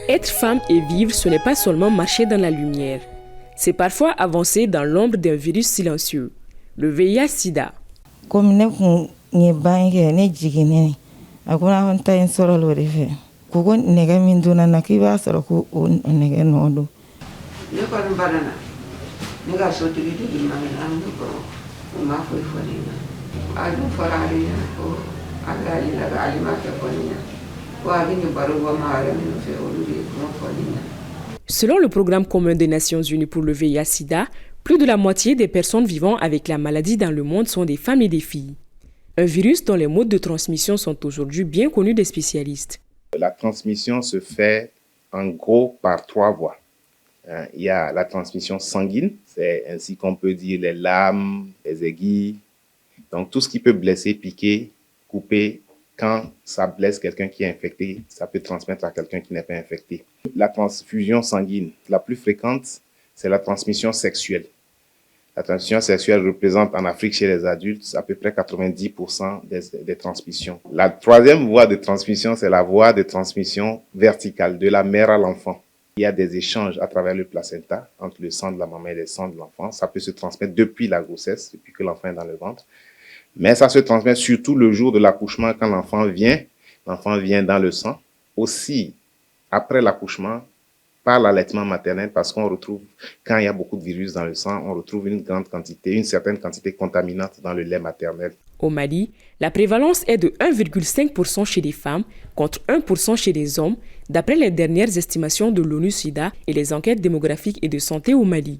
Être femme et vivre, ce n'est pas seulement marcher dans la lumière. C'est parfois avancer dans l'ombre d'un virus silencieux, le VIH-Sida. Selon le Programme commun des Nations Unies pour le VIH-Sida, plus de la moitié des personnes vivant avec la maladie dans le monde sont des femmes et des filles. Un virus dont les modes de transmission sont aujourd'hui bien connus des spécialistes. La transmission se fait en gros par 3 voies. Il y a la transmission sanguine, c'est ainsi qu'on peut dire les lames, les aiguilles. Donc tout ce qui peut blesser, piquer, couper, quand ça blesse quelqu'un qui est infecté, ça peut transmettre à quelqu'un qui n'est pas infecté. La transfusion sanguine, la plus fréquente, c'est la transmission sexuelle. La transmission sexuelle représente en Afrique chez les adultes à peu près 90% des transmissions. La troisième voie de transmission, c'est la voie de transmission verticale, de la mère à l'enfant. Il y a des échanges à travers le placenta entre le sang de la maman et le sang de l'enfant. Ça peut se transmettre depuis la grossesse, depuis que l'enfant est dans le ventre. Mais ça se transmet surtout le jour de l'accouchement quand l'enfant vient dans le sang. Aussi, après l'accouchement, par l'allaitement maternel, parce qu'on retrouve, quand il y a beaucoup de virus dans le sang, on retrouve une certaine quantité contaminante dans le lait maternel. Au Mali, la prévalence est de 1,5% chez les femmes contre 1% chez les hommes, d'après les dernières estimations de l'ONU-SIDA et les enquêtes démographiques et de santé au Mali.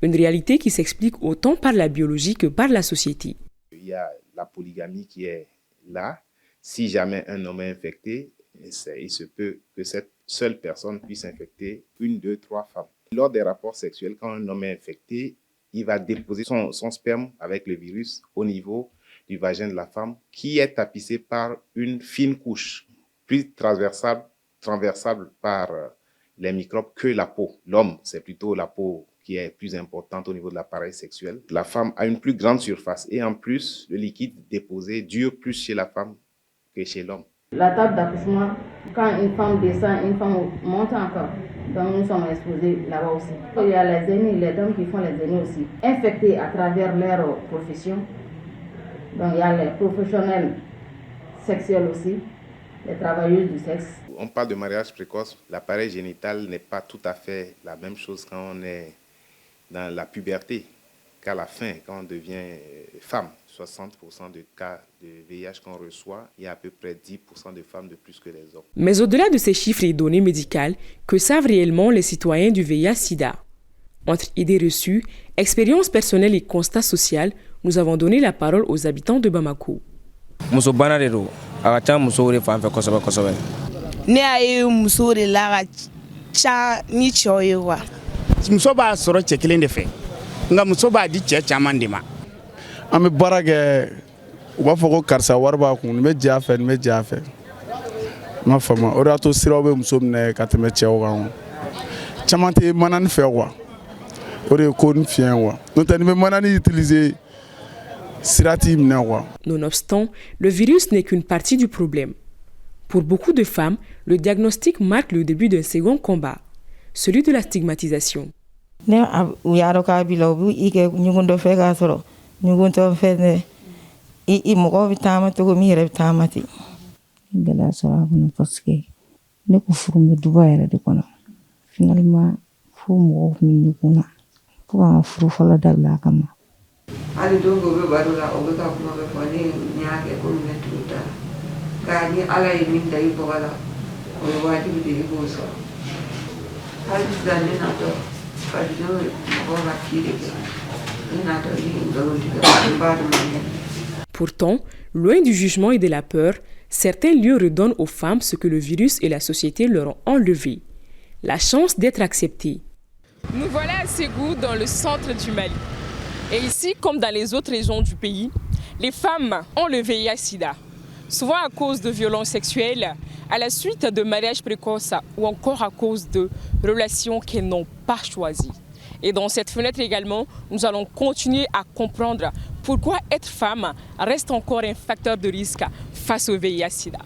Une réalité qui s'explique autant par la biologie que par la société. Il y a la polygamie qui est là. Si jamais un homme est infecté, il se peut que cette seule personne puisse infecter 1, 2, 3 femmes. Lors des rapports sexuels, quand un homme est infecté, il va déposer son sperme avec le virus au niveau du vagin de la femme qui est tapissé par une fine couche, plus transversable par les microbes que la peau. L'homme, c'est plutôt la peau qui est plus importante au niveau de l'appareil sexuel. La femme a une plus grande surface et en plus, le liquide déposé dure plus chez la femme que chez l'homme. La table d'accouchement, quand une femme descend, une femme monte encore. Donc nous sommes exposés là-bas aussi. Il y a les aînés, les dames qui font les aînés aussi, infectés à travers leur profession. Donc il y a les professionnels sexuels aussi, les travailleuses du sexe. On parle de mariage précoce. L'appareil génital n'est pas tout à fait la même chose quand on est dans la puberté qu'à la fin, quand on devient femme. 60% de cas de VIH qu'on reçoit, il y a à peu près 10% de femmes de plus que les hommes. Mais au-delà de ces chiffres et données médicales, que savent réellement les citoyens du VIH-Sida? Entre idées reçues, expériences personnelles et constats sociaux, nous avons donné la parole aux habitants de Bamako. An bɛ baara kɛ u b'a fɔ ko karisa wari b'a kun nin bɛ jɛ a fɛ nin bɛ jɛ a fɛ n m'a faamu o de y'a to siraw bɛ muso minɛ ka tɛmɛ cɛw kan caman tɛ manani fɛ quoi o de ye ko ni fiɲɛ quoi n'o tɛ ni bɛ manani utiliser sira t'i minɛ quoi. Nonobstant, le virus n'est qu'une partie du problème. Pour beaucoup de femmes, le diagnostic marque le début d'un second combat, celui de la stigmatisation. ñugunto fene I mogo bi tama to mi yere tamati gala sara bunu parce que ne ko furu me duba yere de kono finalement fu mo mi ñuguna pour en furu fala dalla kama ali dongo be barula o be ka kuma be fani nyaake ko mi tuta ka ni ala yi min dai ko wala o wajibi de ko so hali zanne na to fadi no ko ba kire Pourtant, loin du jugement et de la peur, certains lieux redonnent aux femmes ce que le virus et la société leur ont enlevé, la chance d'être acceptées. Nous voilà à Ségou, dans le centre du Mali. Et ici, comme dans les autres régions du pays, les femmes ont le VIH-Sida, souvent à cause de violences sexuelles, à la suite de mariages précoces ou encore à cause de relations qu'elles n'ont pas choisies. Et dans cette fenêtre également, nous allons continuer à comprendre pourquoi être femme reste encore un facteur de risque face au VIH-Sida.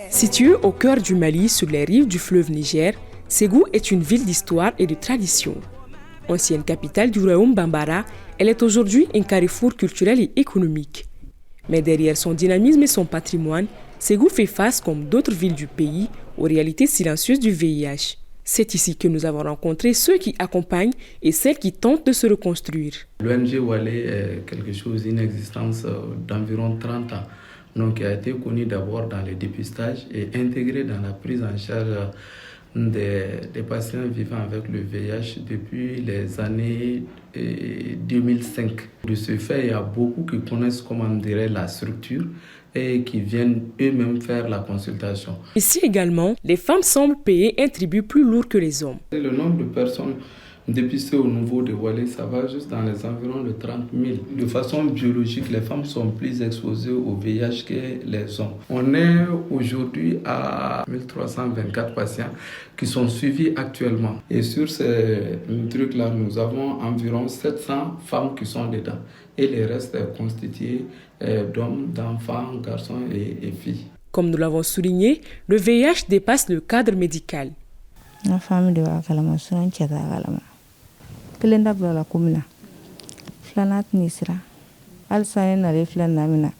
Située au cœur du Mali, sur les rives du fleuve Niger, Ségou est une ville d'histoire et de tradition. Ancienne capitale du royaume Bambara, elle est aujourd'hui un carrefour culturel et économique. Mais derrière son dynamisme et son patrimoine, Ségou fait face, comme d'autres villes du pays, aux réalités silencieuses du VIH. C'est ici que nous avons rencontré ceux qui accompagnent et celles qui tentent de se reconstruire. L'ONG Walé est quelque chose, une existence d'environ 30 ans, donc qui a été connue d'abord dans le dépistage et intégrée dans la prise en charge des patients vivant avec le VIH depuis les années 2005. De ce fait, il y a beaucoup qui connaissent, comment on dirait, la structure et qui viennent eux-mêmes faire la consultation. Ici également, les femmes semblent payer un tribut plus lourd que les hommes. Le nombre de personnes dépistées au niveau de Walé, ça va juste dans les environs de 30 000. De façon biologique, les femmes sont plus exposées au VIH que les hommes. On est aujourd'hui à 1324 patients qui sont suivis actuellement. Et sur ces trucs-là, nous avons environ 700 femmes qui sont dedans. Et le reste est constitué d'hommes, d'enfants, garçons et filles. Comme nous l'avons souligné, le VIH dépasse le cadre médical. La famille de Wakalama, c'est un tchata Wakalama. Kelenda la commune. Flanat Nisra. Alsanen a les flanamina.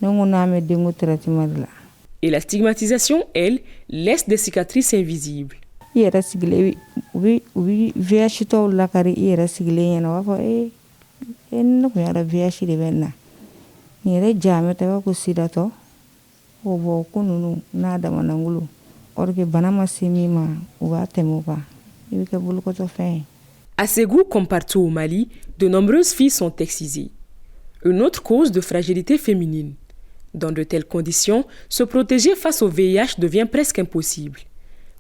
Non, on a mis des mots traitements là. Et la stigmatisation, elle, laisse des cicatrices invisibles. Il est siglé, oui, VIH to la carrière, il est siglé, il y en a et non, il y a VIH de Venna. Il y a jamais de Wakusidato. Au Bokununu, nada manangulu. Orgue Banama Simima, ou à Temoba. Il y a beaucoup de faim. À Ségou, comme partout au Mali, de nombreuses filles sont excisées. Une autre cause de fragilité féminine. Dans de telles conditions, se protéger face au VIH devient presque impossible.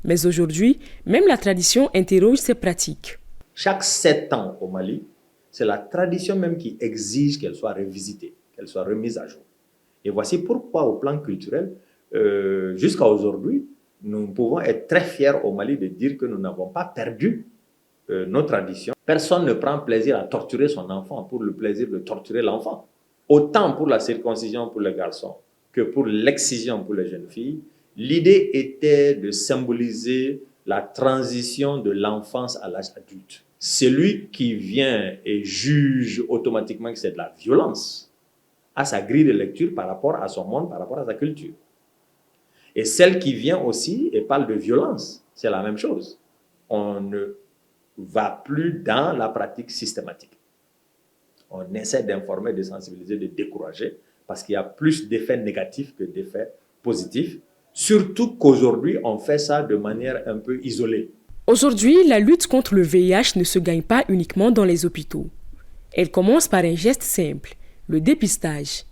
Mais aujourd'hui, même la tradition interroge ces pratiques. Chaque 7 ans au Mali, c'est la tradition même qui exige qu'elle soit revisitée, qu'elle soit remise à jour. Et voici pourquoi, au plan culturel, jusqu'à aujourd'hui, nous pouvons être très fiers au Mali de dire que nous n'avons pas perdu nos traditions. Personne ne prend plaisir à torturer son enfant pour le plaisir de torturer l'enfant. Autant pour la circoncision pour les garçons que pour l'excision pour les jeunes filles, l'idée était de symboliser la transition de l'enfance à l'âge adulte. Celui qui vient et juge automatiquement que c'est de la violence a sa grille de lecture par rapport à son monde, par rapport à sa culture. Et celle qui vient aussi et parle de violence, c'est la même chose. On ne va plus dans la pratique systématique. On essaie d'informer, de sensibiliser, de décourager, parce qu'il y a plus d'effets négatifs que d'effets positifs. Surtout qu'aujourd'hui, on fait ça de manière un peu isolée. Aujourd'hui, la lutte contre le VIH ne se gagne pas uniquement dans les hôpitaux. Elle commence par un geste simple, le dépistage.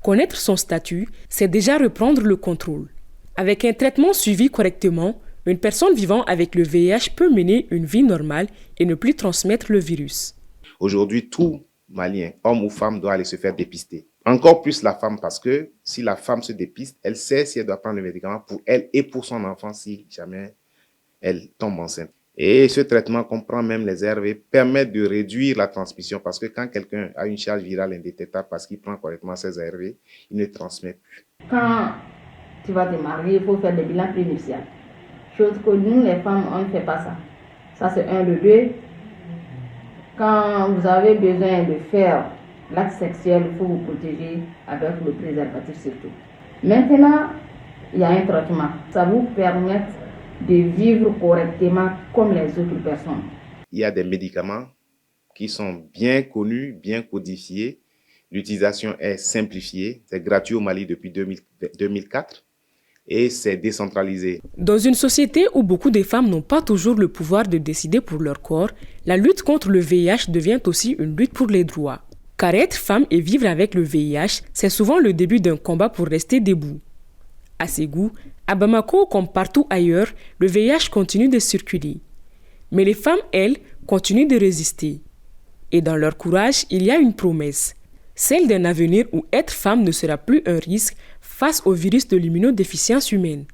Connaître son statut, c'est déjà reprendre le contrôle. Avec un traitement suivi correctement, une personne vivant avec le VIH peut mener une vie normale et ne plus transmettre le virus. Aujourd'hui, tout Malien, homme ou femme, doit aller se faire dépister. Encore plus la femme, parce que si la femme se dépiste, elle sait si elle doit prendre le médicament pour elle et pour son enfant si jamais elle tombe enceinte. Et ce traitement comprend même les ARV, permet de réduire la transmission, parce que quand quelqu'un a une charge virale indétectable parce qu'il prend correctement ses ARV, il ne transmet plus. Quand tu vas te marier, il faut faire des bilans prénuptiaux. Chose que nous, les femmes, on ne fait pas ça. Ça, c'est un. Le 2, quand vous avez besoin de faire l'acte sexuel, il faut vous protéger avec le préservatif surtout. Maintenant, il y a un traitement. Ça vous permet de vivre correctement comme les autres personnes. Il y a des médicaments qui sont bien connus, bien codifiés. L'utilisation est simplifiée. C'est gratuit au Mali depuis 2004 et c'est décentralisé. Dans une société où beaucoup de femmes n'ont pas toujours le pouvoir de décider pour leur corps, la lutte contre le VIH devient aussi une lutte pour les droits. Car être femme et vivre avec le VIH, c'est souvent le début d'un combat pour rester debout. À Ségou, à Bamako comme partout ailleurs, le VIH continue de circuler. Mais les femmes, elles, continuent de résister. Et dans leur courage, il y a une promesse, celle d'un avenir où être femme ne sera plus un risque face au virus de l'immunodéficience humaine.